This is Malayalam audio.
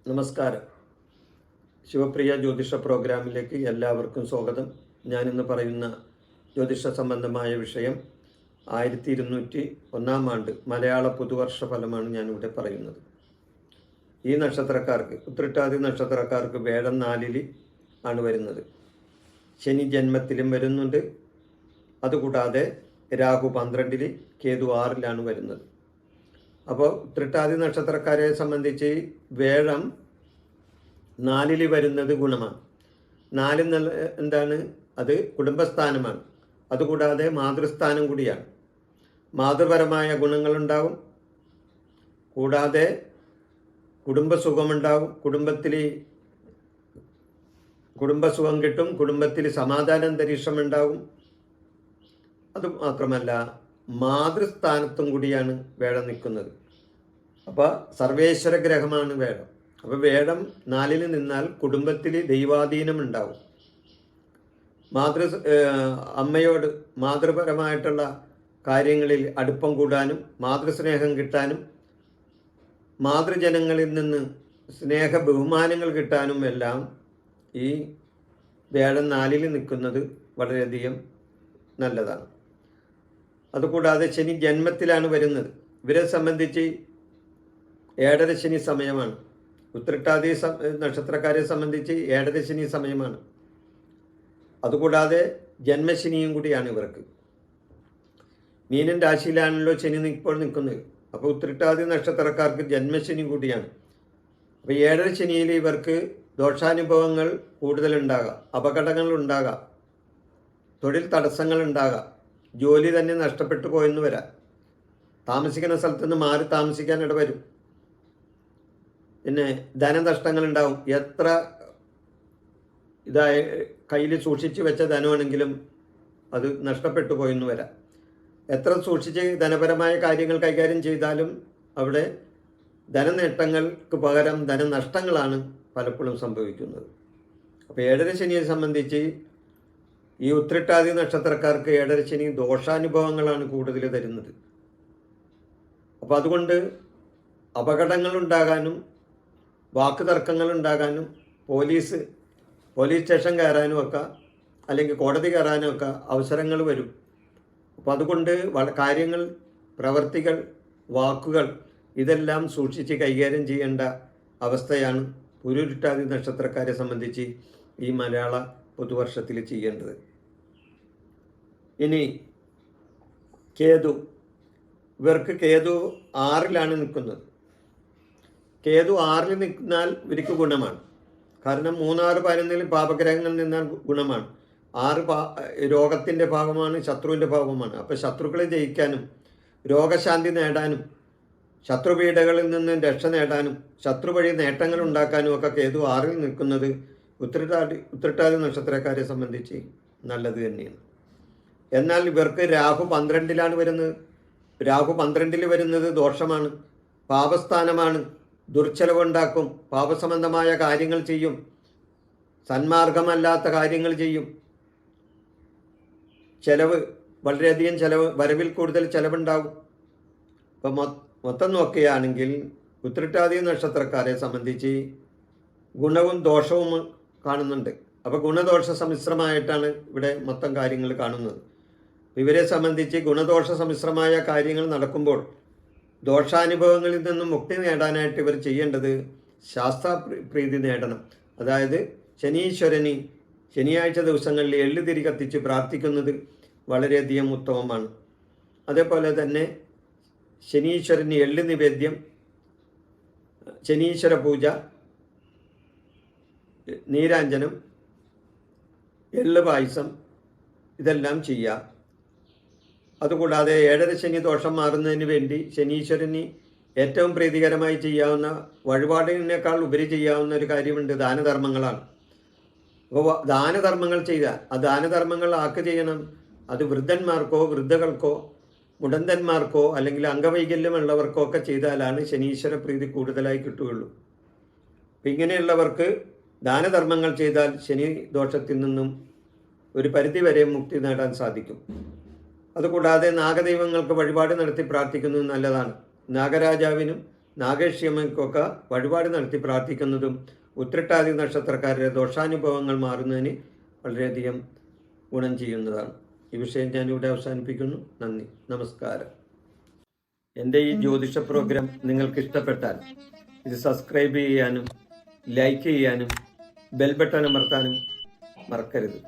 നമസ്കാരം. ശിവപ്രിയ ജ്യോതിഷ പ്രോഗ്രാമിലേക്ക് എല്ലാവർക്കും സ്വാഗതം. ഞാനിന്ന് പറയുന്ന ജ്യോതിഷ സംബന്ധമായ വിഷയം 1201 ആണ്ട് മലയാള പുതുവർഷ ഫലമാണ് ഞാനിവിടെ പറയുന്നത്. ഈ നക്ഷത്രക്കാർക്ക്, ഉത്രട്ടാതി നക്ഷത്രക്കാർക്ക് വേഴം 4 ആണ് വരുന്നത്. ശനി ജന്മത്തിലും വരുന്നുണ്ട്. അതുകൂടാതെ രാഹു 12, കേതു 6 വരുന്നത്. അപ്പോൾ ഉത്രട്ടാതി നക്ഷത്രക്കാരെ സംബന്ധിച്ച് വേഴം 4 വരുന്നത് ഗുണമാണ്. 4 എന്താണ്? അത് കുടുംബസ്ഥാനമാണ്. അതുകൂടാതെ മാതൃസ്ഥാനം കൂടിയാണ്. മാതൃപരമായ ഗുണങ്ങളുണ്ടാവും. കൂടാതെ കുടുംബസുഖമുണ്ടാവും. കുടുംബസുഖം കിട്ടും. കുടുംബത്തിൽ സമാധാന അന്തരീക്ഷം ഉണ്ടാവും. അതുമാത്രമല്ല, മാതൃസ്ഥാനത്തും കൂടിയാണ് വേഴം നിൽക്കുന്നത്. അപ്പോൾ സർവേശ്വര ഗ്രഹമാണ് വേഴം. അപ്പോൾ വേഴം 4 നിന്നാൽ കുടുംബത്തിൽ ദൈവാധീനം ഉണ്ടാവും. അമ്മയോട് മാതൃപരമായിട്ടുള്ള കാര്യങ്ങളിൽ അടുപ്പം കൂടാനും മാതൃസ്നേഹം കിട്ടാനും മാതൃജനങ്ങളിൽ നിന്ന് സ്നേഹ ബഹുമാനങ്ങൾ കിട്ടാനും എല്ലാം ഈ വേഴം 4 നിൽക്കുന്നത് വളരെയധികം നല്ലതാണ്. അതുകൂടാതെ ശനി ജന്മത്തിലാണ് വരുന്നത്. ഇവരെ സംബന്ധിച്ച് 7:30 ശനി സമയമാണ്. ഉത്രട്ടാതി നക്ഷത്രക്കാരെ സംബന്ധിച്ച് 7:30 ശനി സമയമാണ്. അതുകൂടാതെ ജന്മശനിയും കൂടിയാണ് ഇവർക്ക്. മീനൻ രാശിയിലാണല്ലോ ശനി ഇപ്പോൾ നിൽക്കുന്നത്. അപ്പോൾ ഉത്രട്ടാതി നക്ഷത്രക്കാർക്ക് ജന്മശനി കൂടിയാണ്. അപ്പോൾ 7:30 ശനിയിൽ ഇവർക്ക് ദോഷാനുഭവങ്ങൾ കൂടുതലുണ്ടാകാം, അപകടങ്ങൾ ഉണ്ടാകാം, തൊഴിൽ തടസ്സങ്ങൾ ഉണ്ടാകാം, ജോലി തന്നെ നഷ്ടപ്പെട്ടു പോയെന്ന് വരാം, താമസിക്കുന്ന സ്ഥലത്ത് നിന്ന് മാറി താമസിക്കാൻ ഇടവരും, പിന്നെ ധനനഷ്ടങ്ങൾ ഉണ്ടാവും. എത്ര കയ്യിൽ സൂക്ഷിച്ച് വെച്ച ധനമാണെങ്കിലും അത് നഷ്ടപ്പെട്ടു പോയെന്ന് വരാം. എത്ര സൂക്ഷിച്ച് ധനപരമായ കാര്യങ്ങൾ കൈകാര്യം ചെയ്താലും അവിടെ ധനനേട്ടങ്ങൾക്ക് പകരം ധനനഷ്ടങ്ങളാണ് പലപ്പോഴും സംഭവിക്കുന്നത്. അപ്പോൾ 7:30 ശനിയെ സംബന്ധിച്ച് ഈ ഉത്രട്ടാതി നക്ഷത്രക്കാർക്ക് 7:30 ശനി ദോഷാനുഭവങ്ങളാണ് കൂടുതൽ തരുന്നത്. അപ്പോൾ അതുകൊണ്ട് അപകടങ്ങൾ ഉണ്ടാകാനും വാക്ക് തർക്കങ്ങൾ ഉണ്ടാകാനും പോലീസ് സ്റ്റേഷൻ കയറാനും ഒക്കെ അല്ലെങ്കിൽ കോടതി കയറാനും ഒക്കെ അവസരങ്ങൾ വരും. അപ്പോൾ അതുകൊണ്ട് കാര്യങ്ങൾ, പ്രവർത്തികൾ, വാക്കുകൾ ഇതെല്ലാം സൂക്ഷിച്ച് കൈകാര്യം ചെയ്യേണ്ട അവസ്ഥയാണ് ഉരുട്ടാതി നക്ഷത്രക്കാരെ സംബന്ധിച്ച് ഈ മലയാള പുതുവർഷത്തിൽ ചെയ്യേണ്ടത്. ഇനി കേതു, ഇവർക്ക് കേതു 6 നിൽക്കുന്നത്. കേതു 6 നിന്നാൽ ഇവർക്ക് ഗുണമാണ്. കാരണം 3, 6, 11 പാപഗ്രഹങ്ങളിൽ നിന്നാൽ ഗുണമാണ്. 6 രോഗത്തിൻ്റെ ഭാഗമാണ്, ശത്രുവിൻ്റെ ഭാഗമാണ്. അപ്പോൾ ശത്രുക്കളെ ജയിക്കാനും രോഗശാന്തി നേടാനും ശത്രുപീഠകളിൽ നിന്ന് രക്ഷ നേടാനും ശത്രു വഴി നേട്ടങ്ങൾ ഉണ്ടാക്കാനും ഒക്കെ കേതു 6 നിൽക്കുന്നത് ഉത്രട്ടാതി നക്ഷത്രക്കാരെ സംബന്ധിച്ച് നല്ലത് തന്നെയാണ്. എന്നാൽ ഇവർക്ക് രാഹു 12 വരുന്നത്. രാഹു 12 വരുന്നത് ദോഷമാണ്, പാപസ്ഥാനമാണ്. ദുർച്ചെലവുണ്ടാക്കും, പാപസംബന്ധമായ കാര്യങ്ങൾ ചെയ്യും, സന്മാർഗമല്ലാത്ത കാര്യങ്ങൾ ചെയ്യും. ചെലവ്, വളരെയധികം ചെലവ്, വരവിൽ കൂടുതൽ ചെലവുണ്ടാകും. അപ്പം മൊത്തം നോക്കുകയാണെങ്കിൽ ഉത്രട്ടാതി നക്ഷത്രക്കാരെ സംബന്ധിച്ച് ഗുണവും ദോഷവും കാണുന്നുണ്ട്. അപ്പോൾ ഗുണദോഷ സമ്മിശ്രമായിട്ടാണ് ഇവിടെ മൊത്തം കാര്യങ്ങൾ കാണുന്നത്. ഇവരെ സംബന്ധിച്ച് ഗുണദോഷ സമ്മിശ്രമായ കാര്യങ്ങൾ നടക്കുമ്പോൾ ദോഷാനുഭവങ്ങളിൽ നിന്നും മുക്തി നേടാനായിട്ട് ഇവർ ചെയ്യേണ്ടത് ശാസ്താപ്രീതി നേടണം. അതായത് ശനീശ്വരന് ശനിയാഴ്ച ദിവസങ്ങളിൽ എള്ളുതിരി കത്തിച്ച് പ്രാർത്ഥിക്കുന്നത് വളരെയധികം ഉത്തമമാണ്. അതേപോലെ തന്നെ ശനീശ്വരന് എള്ളു നിവേദ്യം, ശനീശ്വര പൂജ, നീരാഞ്ജനം, എള്ള് പായസം ഇതെല്ലാം ചെയ്യുക. അതുകൂടാതെ 7:30 ശനി ദോഷം മാറുന്നതിന് വേണ്ടി ശനീശ്വരന് ഏറ്റവും പ്രീതികരമായി ചെയ്യാവുന്ന, വഴിപാടിനേക്കാൾ ഉപരി ചെയ്യാവുന്ന ഒരു കാര്യമുണ്ട്, ദാനധർമ്മങ്ങളാണ്. അപ്പോൾ ദാനധർമ്മങ്ങൾ ചെയ്താൽ ആ ദാനധർമ്മങ്ങൾ ചെയ്യണം. അത് വൃദ്ധന്മാർക്കോ വൃദ്ധകൾക്കോ മുടന്തന്മാർക്കോ അല്ലെങ്കിൽ അംഗവൈകല്യമുള്ളവർക്കോ ഒക്കെ ചെയ്താലാണ് ശനീശ്വര പ്രീതി കൂടുതലായി കിട്ടുകയുള്ളൂ. അപ്പം ഇങ്ങനെയുള്ളവർക്ക് ദാനധർമ്മങ്ങൾ ചെയ്താൽ ശനി ദോഷത്തിൽ നിന്നും ഒരു പരിധിവരെ മുക്തി നേടാൻ സാധിക്കും. അതുകൂടാതെ നാഗദൈവങ്ങൾക്ക് വഴിപാട് നടത്തി പ്രാർത്ഥിക്കുന്നത് നല്ലതാണ്. നാഗരാജാവിനും നാഗേഷ്യമ്മയ്ക്കൊക്കെ വഴിപാട് നടത്തി പ്രാർത്ഥിക്കുന്നതും ഉത്രട്ടാതി നക്ഷത്രക്കാരുടെ ദോഷാനുഭവങ്ങൾ മാറുന്നതിന് വളരെയധികം ഗുണം ചെയ്യുന്നതാണ്. ഈ വിഷയം ഞാനിവിടെ അവസാനിപ്പിക്കുന്നു. നന്ദി, നമസ്കാരം. എൻ്റെ ഈ ജ്യോതിഷ പ്രോഗ്രാം നിങ്ങൾക്ക് ഇഷ്ടപ്പെട്ടാൽ ഇത് സബ്സ്ക്രൈബ് ചെയ്യാനും ലൈക്ക് ചെയ്യാനും ബെൽ ബട്ടൺ അമർത്താനും മറക്കരുത്.